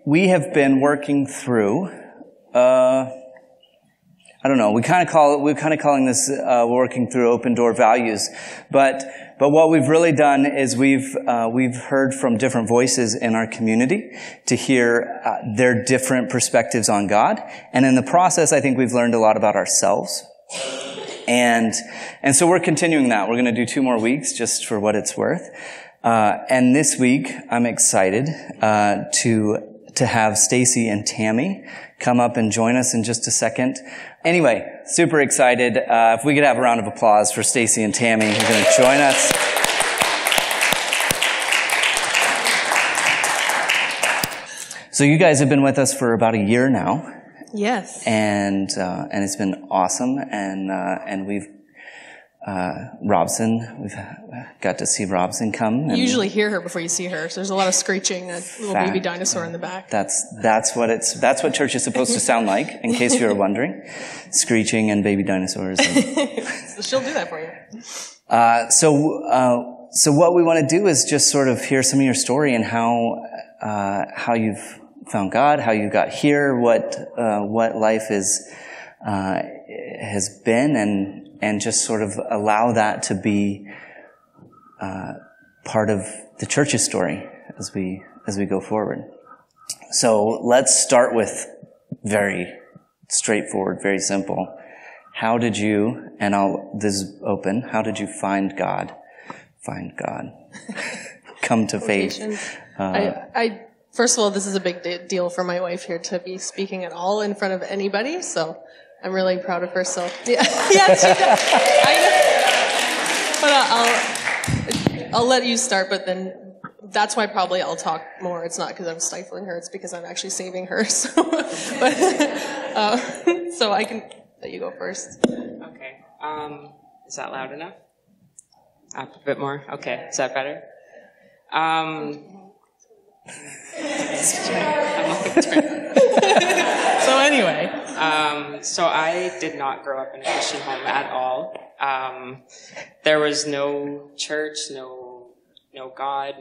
we have been working through, I don't know, we're kind of calling this working through open door values, but what we've really done is we've heard from different voices in our community to hear their different perspectives on God, and in the process, I think we've learned a lot about ourselves. And so we're continuing that. We're going to do 2 more weeks just for what it's worth. And this week, I'm excited to have Stacy and Tammy come up and join us in just a second. Anyway, super excited. If we could have a round of applause for Stacy and Tammy who are going to join us. So you guys have been with us for about a year now. Yes. And it's been awesome. And we've Robson, we've got to see Robson come. You usually hear her before you see her, so there's a lot of screeching, a little baby dinosaur in the back. That's what church is supposed to sound like, in case you were wondering. Screeching and baby dinosaurs. So she'll do that for you. So what we want to do is just sort of hear some of your story and how you've found God, how you got here, what life has been, and just sort of allow that to be part of the church's story as we go forward. So let's start with very straightforward, very simple. How did you, and this is open, how did you find God? Find God. Come to faith. First of all, this is a big deal for my wife here to be speaking at all in front of anybody, so I'm really proud of her. So yeah, she does. But I'll let you start. But then that's why probably I'll talk more. It's not because I'm stifling her. It's because I'm actually saving her. So, so I can let you go first. Okay. Is that loud enough? Up a bit more. Okay. Is that better? So anyway. So I did not grow up in a Christian home at all. There was no church, no God,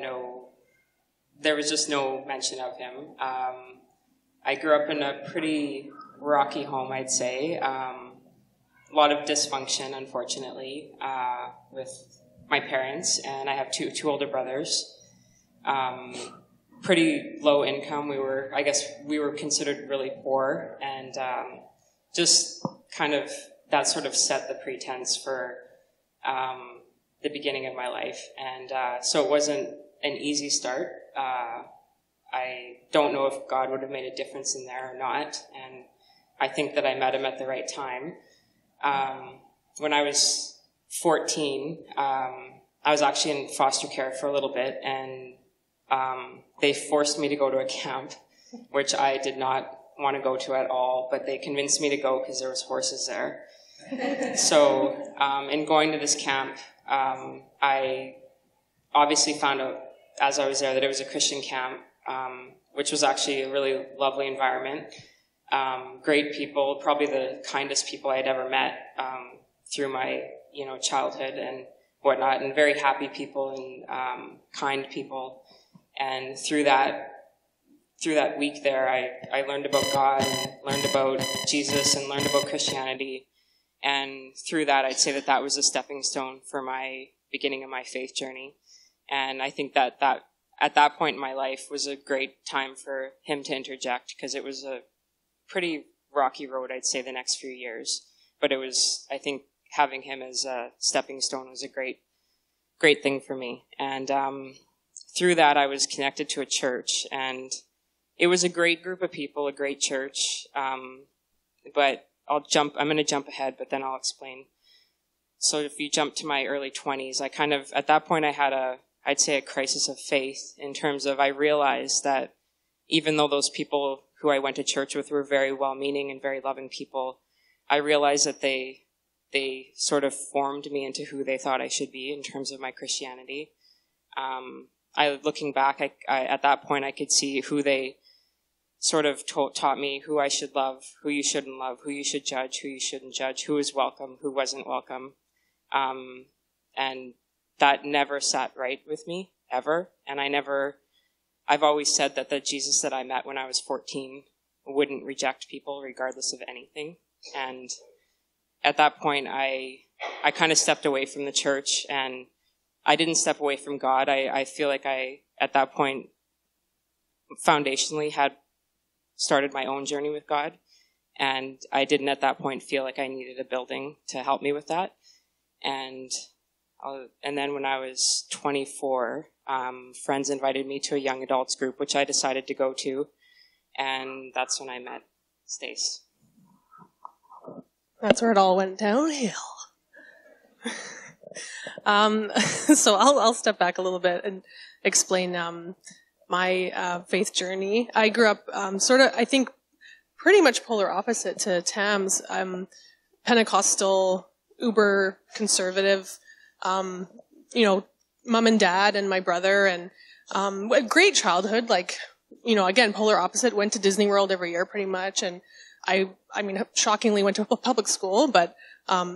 there was just no mention of him. I grew up in a pretty rocky home, I'd say. A lot of dysfunction, unfortunately, with my parents, and I have two older brothers. Pretty low income. We were considered really poor, and just kind of that sort of set the pretense for the beginning of my life. And so it wasn't an easy start. I don't know if God would have made a difference in there or not, and I think that I met him at the right time. When I was 14, I was actually in foster care for a little bit, and they forced me to go to a camp, which I did not want to go to at all, but they convinced me to go because there was horses there. So in going to this camp, I obviously found out as I was there that it was a Christian camp, which was actually a really lovely environment. Great people, probably the kindest people I had ever met through my childhood and whatnot, and very happy people and kind people. And through that week there, I learned about God and learned about Jesus and learned about Christianity. And through that, I'd say that was a stepping stone for my beginning of my faith journey. And I think that at that point in my life was a great time for him to interject, because it was a pretty rocky road, I'd say, the next few years. But it was, I think, having him as a stepping stone was a great thing for me. And through that, I was connected to a church, and it was a great group of people, a great church. But I'm going to jump ahead, but then I'll explain. So if you jump to my early 20s, at that point I had I'd say a crisis of faith, in terms of I realized that even though those people who I went to church with were very well-meaning and very loving people, I realized that they sort of formed me into who they thought I should be in terms of my Christianity. Looking back, at that point I could see who they sort of taught me who I should love, who you shouldn't love, who you should judge, who you shouldn't judge, who was welcome, who wasn't welcome. And that never sat right with me, ever. And I never I've always said that the Jesus that I met when I was 14 wouldn't reject people regardless of anything. And at that point, I kind of stepped away from the church, and I didn't step away from God. I feel like I, at that point, foundationally had started my own journey with God. And I didn't at that point feel like I needed a building to help me with that. And then when I was 24, friends invited me to a young adults group, which I decided to go to. And that's when I met Stace. That's where it all went downhill. So I'll step back a little bit and explain my faith journey. I grew up I think, pretty much polar opposite to Tam's. I'm Pentecostal, uber conservative, mom and dad and my brother, and a great childhood, again, polar opposite, went to Disney World every year pretty much, and I shockingly went to a public school, but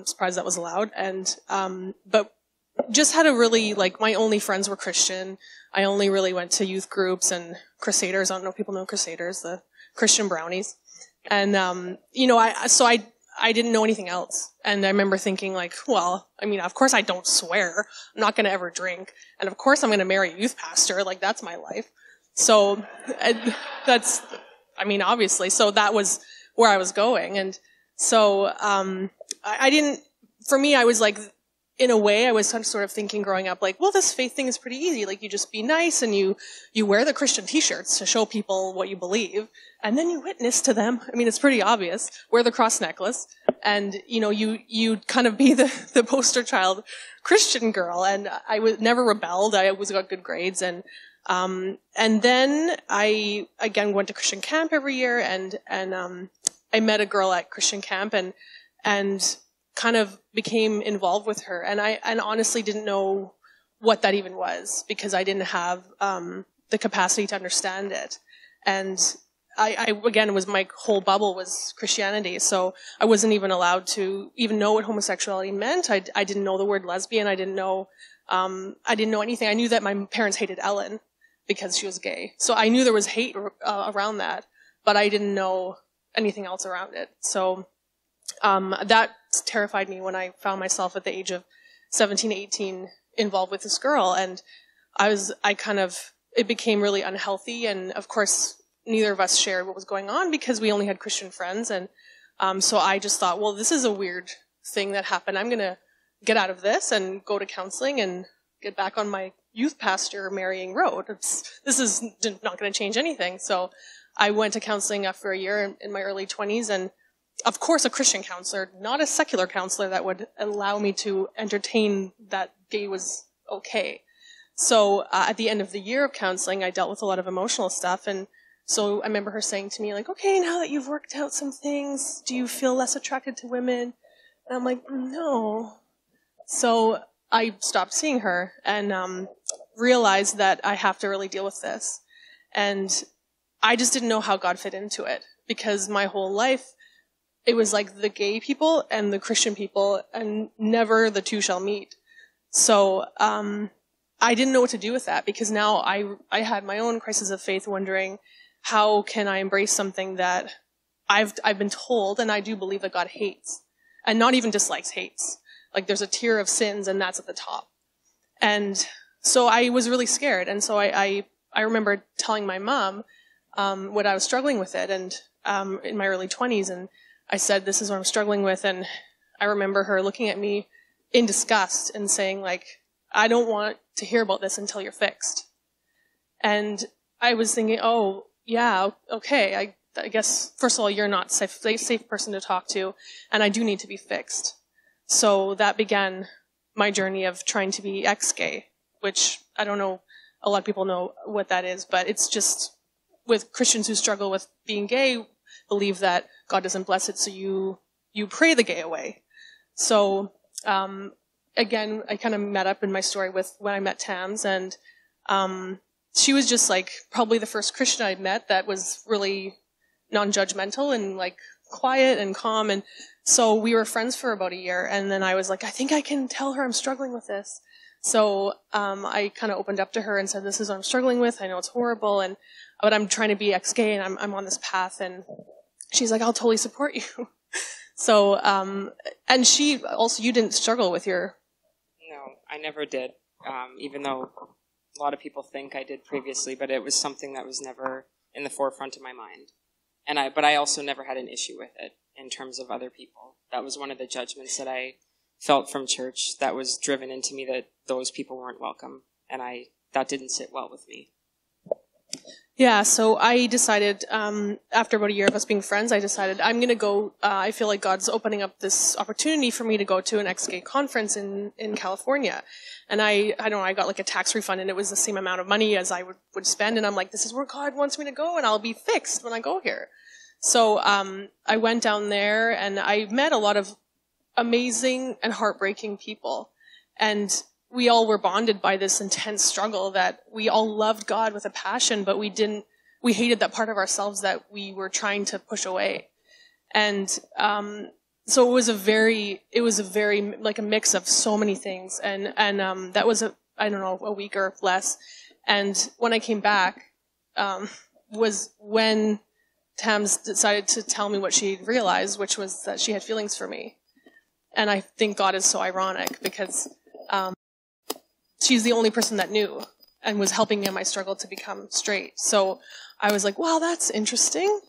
surprised that was allowed, and but just had a really, my only friends were Christian. I only really went to youth groups and Crusaders. I don't know if people know Crusaders, the Christian brownies. And, I didn't know anything else. And I remember thinking of course I don't swear. I'm not going to ever drink. And of course I'm going to marry a youth pastor. That's my life. So obviously. So that was where I was going. And so, I was in a way, I was sort of thinking growing up, this faith thing is pretty easy. You just be nice and you wear the Christian t-shirts to show people what you believe. And then you witness to them. It's pretty obvious. Wear the cross necklace. And, you kind of be the poster child Christian girl. And I never rebelled. I always got good grades. And then I, again, went to Christian camp every year. And I met a girl at Christian camp and kind of became involved with her. And I honestly didn't know what that even was, because I didn't have the capacity to understand it. And I again, my whole bubble was Christianity. So I wasn't even allowed to even know what homosexuality meant. I didn't know the word lesbian. I didn't know anything. I knew that my parents hated Ellen because she was gay. So I knew there was hate around that, but I didn't know anything else around it. So that terrified me when I found myself at the age of 17, 18 involved with this girl. And it became really unhealthy. And of course, neither of us shared what was going on because we only had Christian friends. And so I just thought, well, this is a weird thing that happened. I'm going to get out of this and go to counseling and get back on my youth pastor marrying road. This is not going to change anything. So I went to counseling after a year in my early 20s, and of course a Christian counselor, not a secular counselor that would allow me to entertain that gay was okay. So at the end of the year of counseling, I dealt with a lot of emotional stuff. And so I remember her saying to me, okay, now that you've worked out some things, do you feel less attracted to women? And I'm like, no. So I stopped seeing her and realized that I have to really deal with this. And I just didn't know how God fit into it, because my whole life, it was the gay people and the Christian people, and never the two shall meet. So I didn't know what to do with that, because now I had my own crisis of faith, wondering, how can I embrace something that I've been told, and I do believe that God hates, and not even dislikes, hates. There's a tier of sins, and that's at the top. And so I was really scared. And so I remember telling my mom what I was struggling with it, and in my early 20s, and I said, this is what I'm struggling with. And I remember her looking at me in disgust and saying, I don't want to hear about this until you're fixed. And I was thinking, oh, yeah, okay. I guess, first of all, you're not a safe person to talk to, and I do need to be fixed. So that began my journey of trying to be ex-gay, which I don't know, a lot of people know what that is, but it's just with Christians who struggle with being gay, believe that God doesn't bless it, so you pray the gay away. So again, I kind of met up in my story with when I met Tams, and she was just probably the first Christian I'd met that was really non-judgmental and quiet and calm. And so we were friends for about a year, and then I was I think I can tell her I'm struggling with this. So I kind of opened up to her and said, this is what I'm struggling with. I know it's horrible, but I'm trying to be ex-gay, and I'm on this path. And she's like, I'll totally support you. So, and she also, you didn't struggle with your... No, I never did, even though a lot of people think I did previously, but it was something that was never in the forefront of my mind. But I also never had an issue with it in terms of other people. That was one of the judgments that I felt from church that was driven into me, that those people weren't welcome, and that didn't sit well with me. Yeah, so I decided, after about a year of us being friends, I decided I'm going to go, I feel like God's opening up this opportunity for me to go to an ex-gay conference in California. And I don't know, I got like a tax refund, and it was the same amount of money as I would spend, and I'm like, this is where God wants me to go, and I'll be fixed when I go here. So I went down there, and I met a lot of amazing and heartbreaking people. And we all were bonded by this intense struggle that we all loved God with a passion, but we hated that part of ourselves that we were trying to push away. And so it was a very like a mix of so many things. And that was a week or less. And when I came back, was when Tams decided to tell me what she realized, which was that she had feelings for me. And I think God is so ironic, because she's the only person that knew and was helping me in my struggle to become straight. So I was like, wow, that's interesting.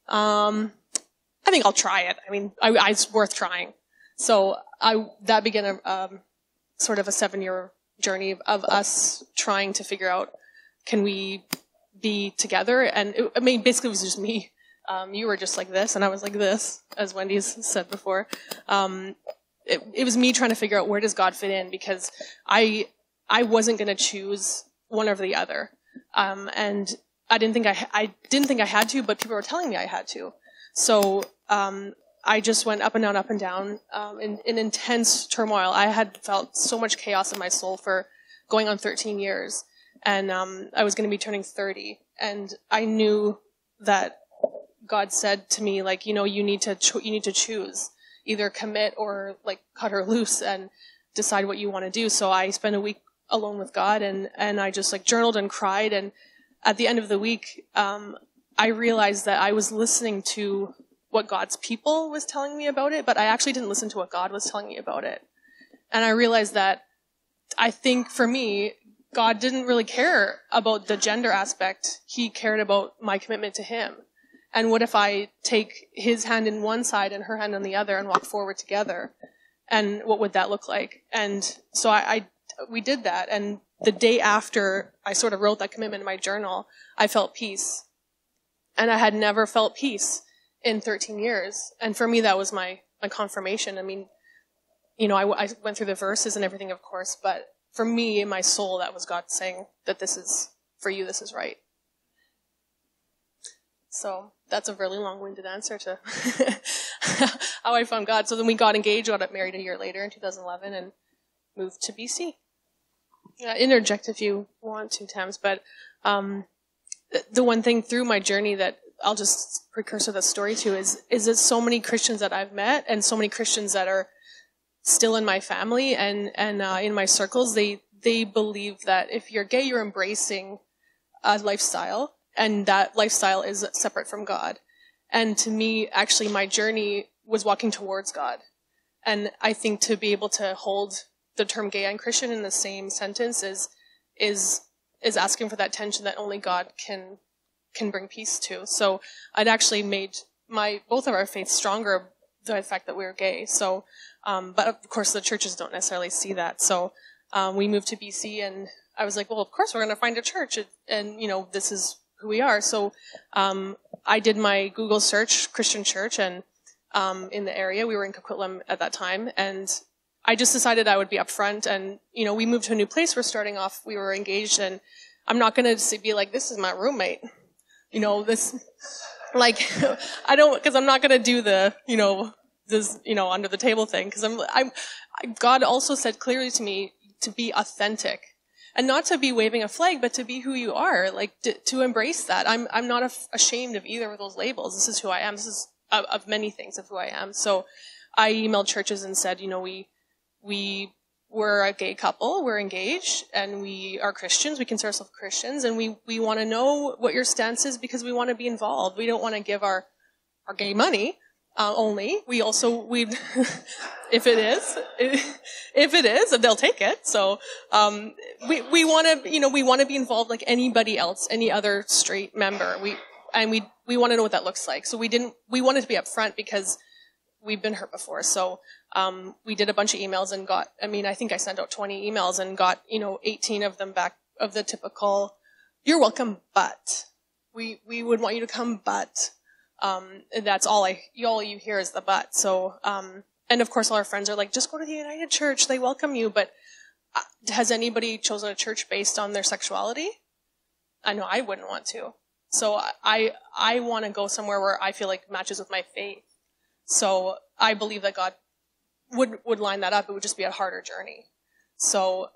I think I'll try it. I mean, it's worth trying. So that began a sort of a 7-year journey of us trying to figure out, can we be together? And basically it was just me. You were just like this, and I was like this, as Wendy's said before. It was me trying to figure out, where does God fit in? Because I wasn't going to choose one or the other. And I didn't think I had to, but people were telling me I had to. So, I just went up and down, in intense turmoil. I had felt so much chaos in my soul for going on 13 years. And, I was going to be turning 30. And I knew that God said to me, like, you need to choose, either commit or like cut her loose and decide what you want to do. So I spent a week alone with God, and I just like journaled and cried. And at the end of the week, I realized that I was listening to what God's people was telling me about it, but I actually didn't listen to what God was telling me about it. And I realized that I think for me, God didn't really care about the gender aspect. He cared about my commitment to him. And what if I take his hand in one side and her hand on the other and walk forward together? And what would that look like? And so we did that. And the day after I sort of wrote that commitment in my journal, I felt peace. And I had never felt peace in 13 years. And for me, that was my confirmation. I mean, I went through the verses and everything, of course, but for me, in my soul, that was God saying that this is, for you, this is right. So that's a really long-winded answer to how I found God. So then we got engaged, got married a year later in 2011, and moved to BC. Interject if you want to, Tams, but the one thing through my journey that I'll just precursor the story to is that so many Christians that I've met, and so many Christians that are still in my family and in my circles, they believe that if you're gay, you're embracing a lifestyle, and that lifestyle is separate from God. And to me, actually, my journey was walking towards God. And I think to be able to hold the term gay and Christian in the same sentence is asking for that tension that only God can bring peace to. So I'd actually made both of our faiths stronger by the fact that we were gay. So, but of course the churches don't necessarily see that. So, we moved to BC, and I was like, well, of course we're going to find a church, and this is who we are. So, I did my Google search, Christian church, and, in the area, we were in Coquitlam at that time, and I just decided I would be upfront. And, we moved to a new place. We're starting off, we were engaged, and I'm not going to be like, this is my roommate. This, like, because I'm not going to do the, this, under the table thing. Because God also said clearly to me to be authentic, and not to be waving a flag, but to be who you are, like to embrace that. I'm not ashamed of either of those labels. This is who I am. This is of many things of who I am. So I emailed churches and said, we we're a gay couple, we're engaged, and we are Christians, we consider ourselves Christians, and we want to know what your stance is because we want to be involved. We don't want to give our gay money only. We if it is, they'll take it. So we want to, we want to be involved like anybody else, any other straight member. We want to know what that looks like. So we wanted to be upfront because we've been hurt before. So we did a bunch of emails and I think I sent out 20 emails and got 18 of them back of the typical, "You're welcome, but we would want you to come, but." That's all you hear is the but. So, and of course all our friends are like, just go to the United Church, they welcome you. But has anybody chosen a church based on their sexuality? I know I wouldn't want to. So I want to go somewhere where I feel like matches with my faith. So I believe that God would line that up. It would just be a harder journey. So,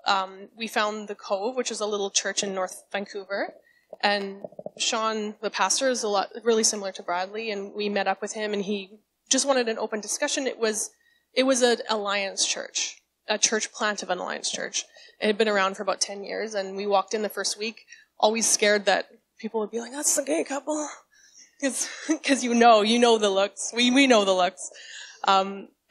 we found the Cove, which is a little church in North Vancouver. And Sean, the pastor, is really similar to Bradley, and we met up with him, and he just wanted an open discussion. It was an Alliance church, a church plant of an Alliance church. It had been around for about 10 years, and we walked in the first week, always scared that people would be like, "That's the gay couple," because you know the looks. We know the looks.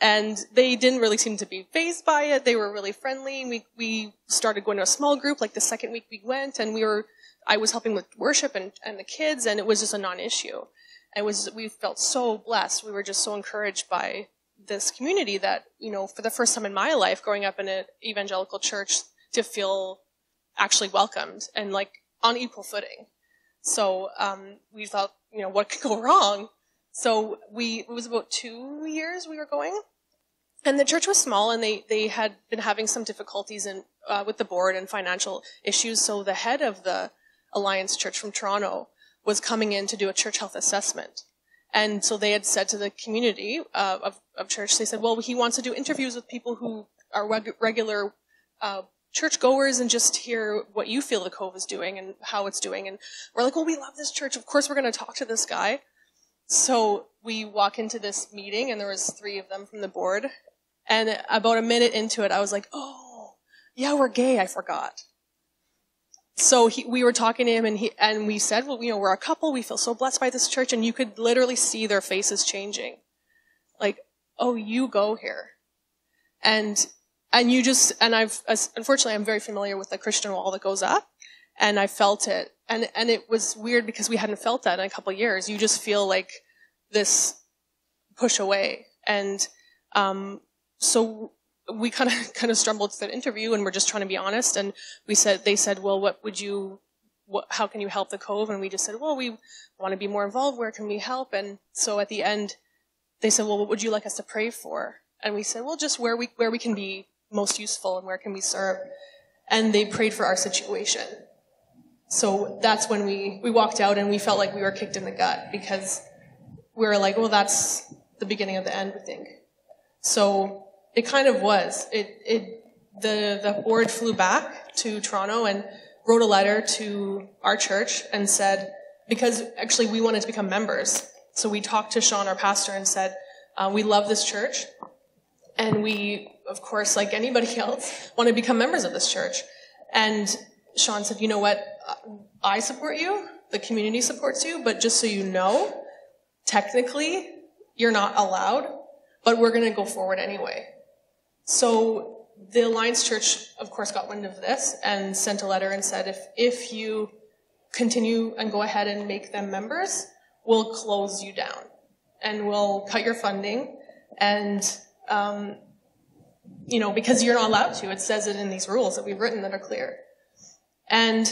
And they didn't really seem to be fazed by it. They were really friendly. We started going to a small group, like the second week we went, and I was helping with worship and the kids, and it was just a non-issue. We felt so blessed. We were just so encouraged by this community that, for the first time in my life, growing up in an evangelical church, to feel actually welcomed and like on equal footing. So, we thought, what could go wrong? So it was about 2 years we were going. And the church was small, and they had been having some difficulties with the board and financial issues. So the head of the Alliance Church from Toronto was coming in to do a church health assessment. And so they had said to the community of church, they said, well, he wants to do interviews with people who are regular churchgoers and just hear what you feel the Cove is doing and how it's doing. And we're like, well, we love this church. Of course we're going to talk to this guy. So we walk into this meeting, and there was 3 of them from the board. And about a minute into it, I was like, oh, yeah, we're gay. I forgot. So we were talking to him, and we said, well, we're a couple. We feel so blessed by this church. And you could literally see their faces changing. Like, oh, you go here. And unfortunately, I'm very familiar with the Christian wall that goes up. And I felt it. And it was weird because we hadn't felt that in a couple of years. You just feel like this push away. And, so we kind of stumbled through that interview, and we're just trying to be honest. And they said, well, how can you help the Cove? And we just said, well, we want to be more involved. Where can we help? And so at the end, they said, well, what would you like us to pray for? And we said, well, just where we can be most useful and where can we serve. And they prayed for our situation. So that's when we walked out, and we felt like we were kicked in the gut, because we were like, well, that's the beginning of the end, we think. So it kind of was. The board flew back to Toronto and wrote a letter to our church and said, because actually we wanted to become members. So we talked to Sean, our pastor, and said, we love this church. And we, of course, like anybody else, want to become members of this church. And Sean said, you know what? I support you. The community supports you. But just so you know, technically, you're not allowed. But we're going to go forward anyway. So the Alliance Church, of course, got wind of this and sent a letter and said, if you continue and go ahead and make them members, we'll close you down. And we'll cut your funding. And, because you're not allowed to. It says it in these rules that we've written that are clear. And,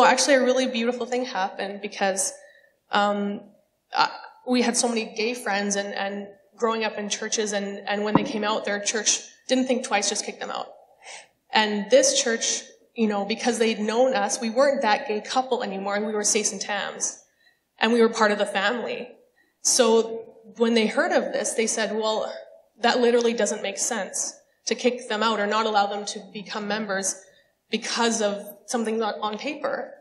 actually a really beautiful thing happened, because we had so many gay friends and growing up in churches, and when they came out, their church didn't think twice, just kicked them out. And this church, because they'd known us, we weren't that gay couple anymore, and we were Sace and Tams, and we were part of the family. So when they heard of this, they said, well, that literally doesn't make sense to kick them out or not allow them to become members because of something not on paper.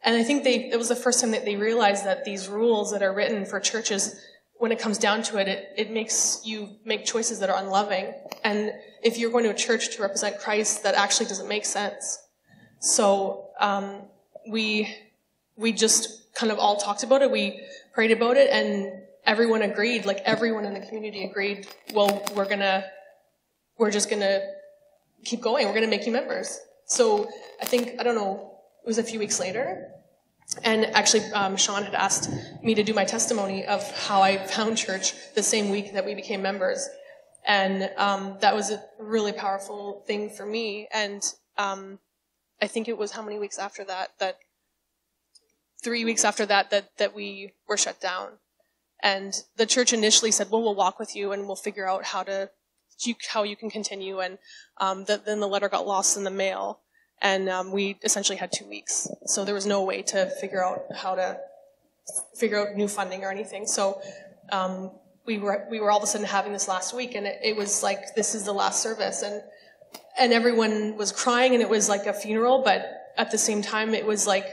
And I think it was the first time that they realized that these rules that are written for churches when it comes down to it, it makes you make choices that are unloving. And if you're going to a church to represent Christ, that actually doesn't make sense. So we just kind of all talked about it. We prayed about it, and everyone agreed. Like, everyone in the community agreed, well, we're just gonna keep going. We're gonna make you members. So I think, I don't know, it was a few weeks later. And actually, Sean had asked me to do my testimony of how I found church the same week that we became members. And that was a really powerful thing for me. And I think it was how many weeks after that 3 weeks after that we were shut down. And the church initially said, well, we'll walk with you and we'll figure out how you can continue. And then the letter got lost in the mail. And we essentially had 2 weeks. So there was no way to figure out how to figure out new funding or anything. So we were all of a sudden having this last week, and it was like, this is the last service. And everyone was crying, and it was like a funeral, but at the same time, it was like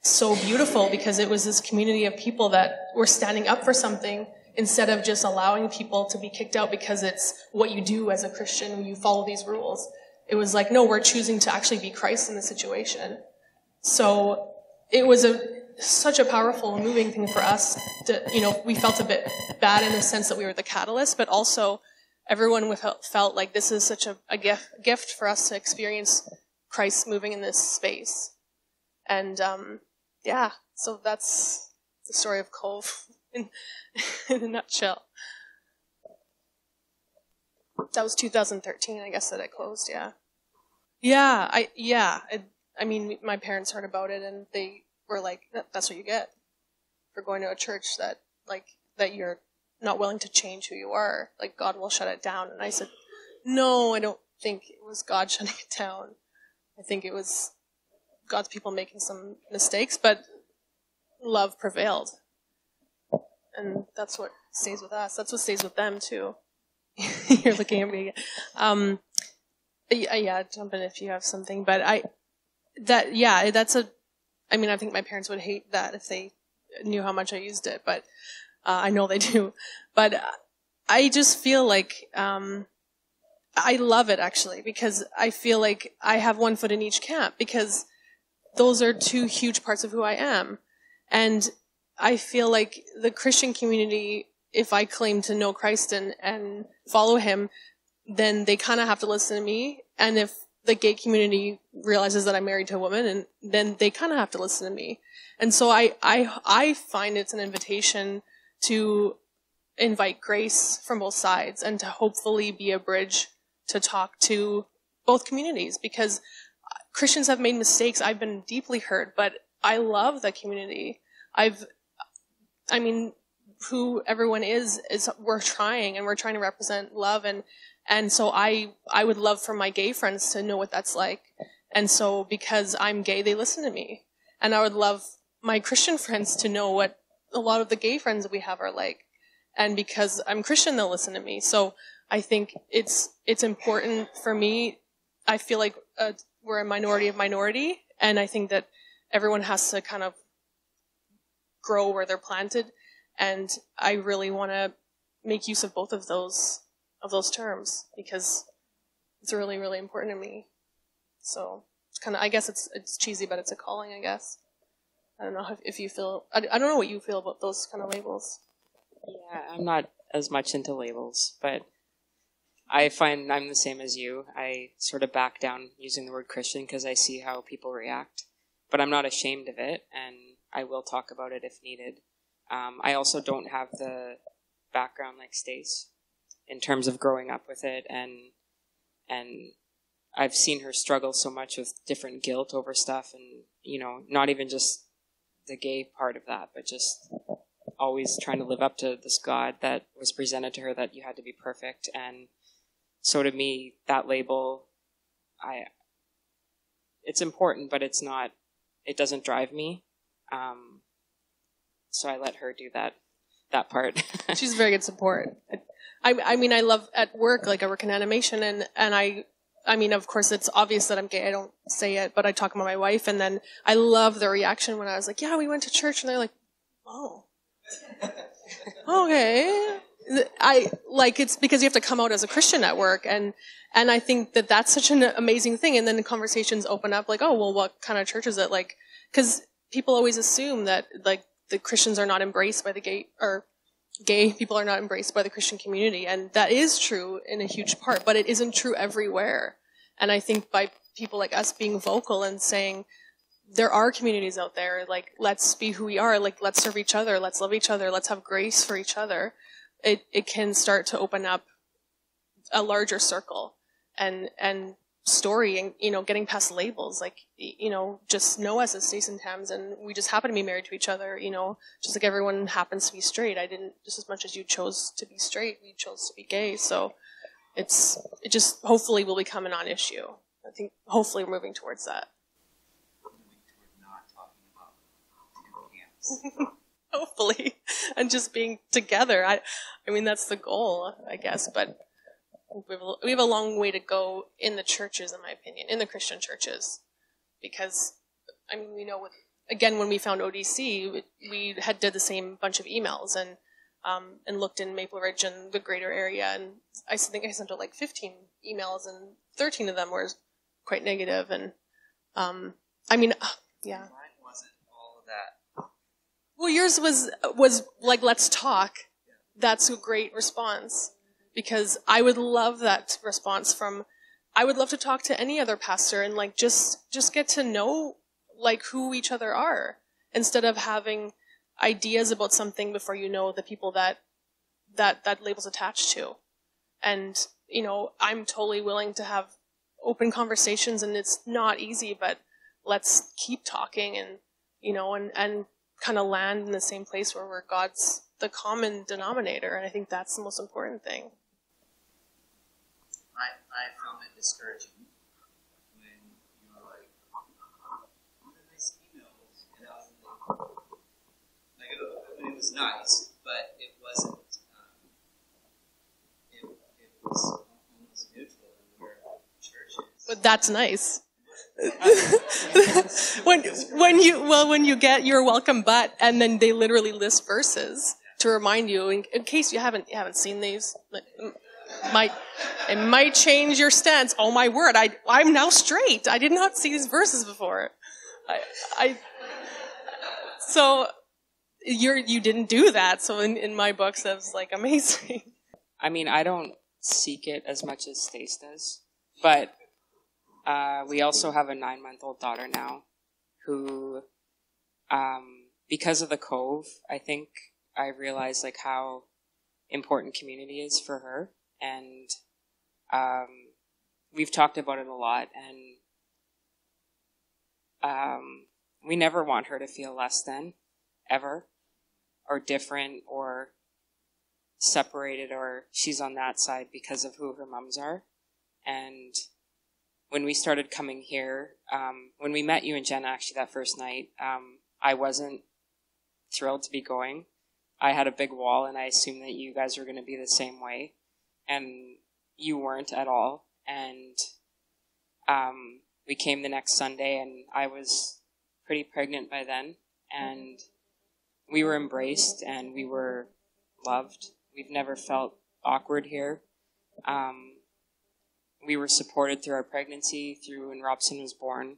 so beautiful, because it was this community of people that were standing up for something instead of just allowing people to be kicked out because it's what you do as a Christian, you follow these rules. It was like, no, we're choosing to actually be Christ in the situation. So it was such a powerful and moving thing for us. We felt a bit bad in the sense that we were the catalyst, but also everyone felt like this is such a gift for us to experience Christ moving in this space. And so that's the story of Cove in a nutshell. That was 2013, I guess, that it closed, yeah. I mean, my parents heard about it, and they were like, that's what you get for going to a church that you're not willing to change who you are. Like, God will shut it down. And I said, no, I don't think it was God shutting it down. I think it was God's people making some mistakes, but love prevailed. And that's what stays with us. That's what stays with them, too. You're looking at me. Jump in if you have something. But I think my parents would hate that if they knew how much I used it, but I know they do. But I just feel like I love it, actually, because I feel like I have one foot in each camp, because those are two huge parts of who I am. And I feel like the Christian community, if I claim to know Christ and follow him, then they kind of have to listen to me. And if the gay community realizes that I'm married to a woman, and then they kind of have to listen to me. And so I find it's an invitation to invite grace from both sides and to hopefully be a bridge to talk to both communities, because Christians have made mistakes. I've been deeply hurt, but I love the community. Who everyone is we're trying to represent love, and so I would love for my gay friends to know what that's like. And so because I'm gay, they listen to me. And I would love my Christian friends to know what a lot of the gay friends that we have are like. And because I'm Christian, they'll listen to me. So I think it's important for me. I feel like we're a minority of minority, and I think that everyone has to kind of grow where they're planted. And I really want to make use of both of those terms, because it's really, really important to me. So it's kind of, I guess it's cheesy, but it's a calling, I guess. I don't know if you feel, I don't know what you feel about those kind of labels. Yeah, I'm not as much into labels, but I find I'm the same as you. I sort of back down using the word Christian because I see how people react, but I'm not ashamed of it, and I will talk about it if needed. I also don't have the background like Stace in terms of growing up with it, and I've seen her struggle so much with different guilt over stuff, and not even just the gay part of that, but just always trying to live up to this God that was presented to her that you had to be perfect. And so to me, that label, it's important, but it doesn't drive me. So I let her do that part. She's very good support. I love at work, like I work in animation, and I mean, of course, it's obvious that I'm gay. I don't say it, but I talk about my wife, and then I love the reaction when I was like, yeah, we went to church, and they're like, oh. Okay. It's because you have to come out as a Christian at work, and I think that that's such an amazing thing. And then the conversations open up like, oh, well, what kind of church is it? Like, because people always assume that like the Christians are not embraced by the gay people are not embraced by the Christian community. And that is true in a huge part, but it isn't true everywhere. And I think by people like us being vocal and saying, there are communities out there, like, let's be who we are, like, let's serve each other, let's love each other, let's have grace for each other, it can start to open up a larger circle and story and, getting past labels, like, just know us as Stace and Tams, and we just happen to be married to each other, just like everyone happens to be straight. I didn't, just as much as you chose to be straight, we chose to be gay, so it just hopefully will become a non-issue. I think hopefully we're moving towards that. Hopefully, and just being together. I mean, that's the goal, I guess, but we have a long way to go in the churches, in my opinion, in the Christian churches, because, I mean, again, when we found ODC, we did the same bunch of emails and looked in Maple Ridge and the greater area, and I think I sent out like 15 emails, and 13 of them were quite negative, and I mean, yeah. Mine wasn't all of that. Well, yours was like, let's talk. That's a great response, because I would love that response I would love to talk to any other pastor and like just get to know like who each other are, instead of having ideas about something before you know the people that label's attached to. And, I'm totally willing to have open conversations, and it's not easy, but let's keep talking and, and kind of land in the same place where we're God's the common denominator. And I think that's the most important thing. I found it discouraging when you were like, what are nice emails? And I was like, it was nice, but it wasn't, it was almost neutral in where church is. But that's nice. when you get your welcome but, and then they literally list verses to remind you in case you haven't seen these, it might change your stance. Oh my word, I'm now straight. I did not see these verses before. So you didn't do that. So in my books, that was like amazing. I mean, I don't seek it as much as Stace does, but we also have a 9-month-old daughter now who, because of the Cove, I think I realized like how important community is for her. And we've talked about it a lot, and we never want her to feel less than, ever, or different, or separated, or she's on that side because of who her mums are. And when we started coming here, when we met you and Jenna actually that first night, I wasn't thrilled to be going. I had a big wall, and I assumed that you guys were going to be the same way. And you weren't at all. And we came the next Sunday, and I was pretty pregnant by then. And we were embraced, and we were loved. We've never felt awkward here. We were supported through our pregnancy, through when Robson was born.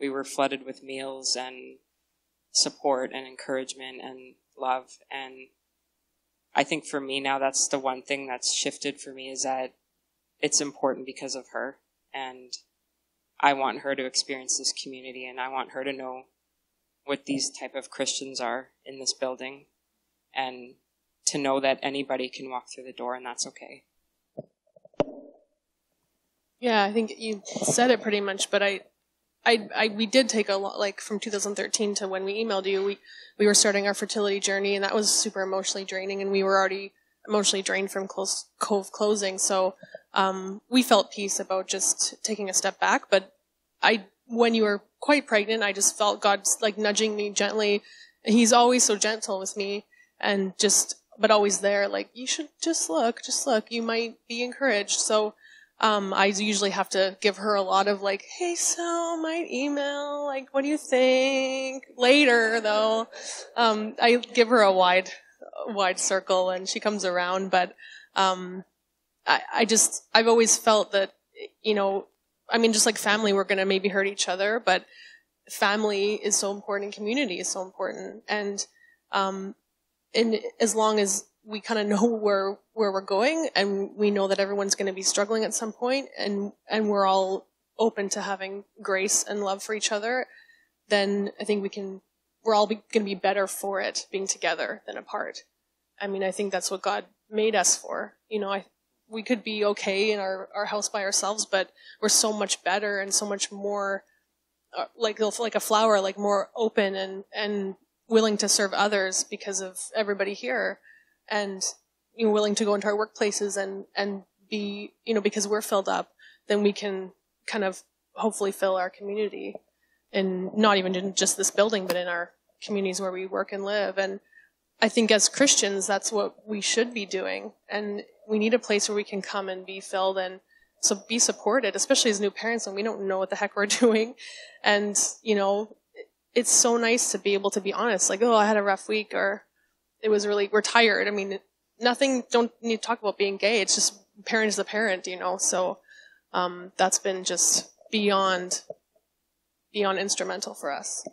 We were flooded with meals and support and encouragement and love. And I think for me now, that's the one thing that's shifted for me, is that it's important because of her. And I want her to experience this community, and I want her to know what these type of Christians are in this building, and to know that anybody can walk through the door, and that's okay. Yeah, I think you said it pretty much, but we did take a lot, like from 2013 to when we emailed you, we were starting our fertility journey, and that was super emotionally draining, and we were already emotionally drained from Cove closing. So we felt peace about just taking a step back. But when you were quite pregnant, I just felt God like nudging me gently. He's always so gentle with me, and but always there. Like, you should just look. You might be encouraged. So I usually have to give her a lot of like, hey, so my email, like, what do you think? Later, though, I give her a wide wide circle and she comes around. But I've always felt that, just like family, we're going to maybe hurt each other, but family is so important and community is so important. And as long as we kind of know where we're going and we know that everyone's going to be struggling at some point and we're all open to having grace and love for each other, then I think we're all going to be better for it being together than apart. I mean, I think that's what God made us for. We could be okay in our house by ourselves, but we're so much better and so much more like a flower, like more open and willing to serve others because of everybody here, and willing to go into our workplaces and be, because we're filled up, then we can kind of hopefully fill our community, and not even in just this building, but in our communities where we work and live. And I think as Christians, that's what we should be doing. And we need a place where we can come and be filled and so be supported, especially as new parents when we don't know what the heck we're doing. And, it's so nice to be able to be honest, like, oh, I had a rough week, or we're tired. I mean, don't need to talk about being gay. It's just parent is the parent, so that's been just beyond instrumental for us.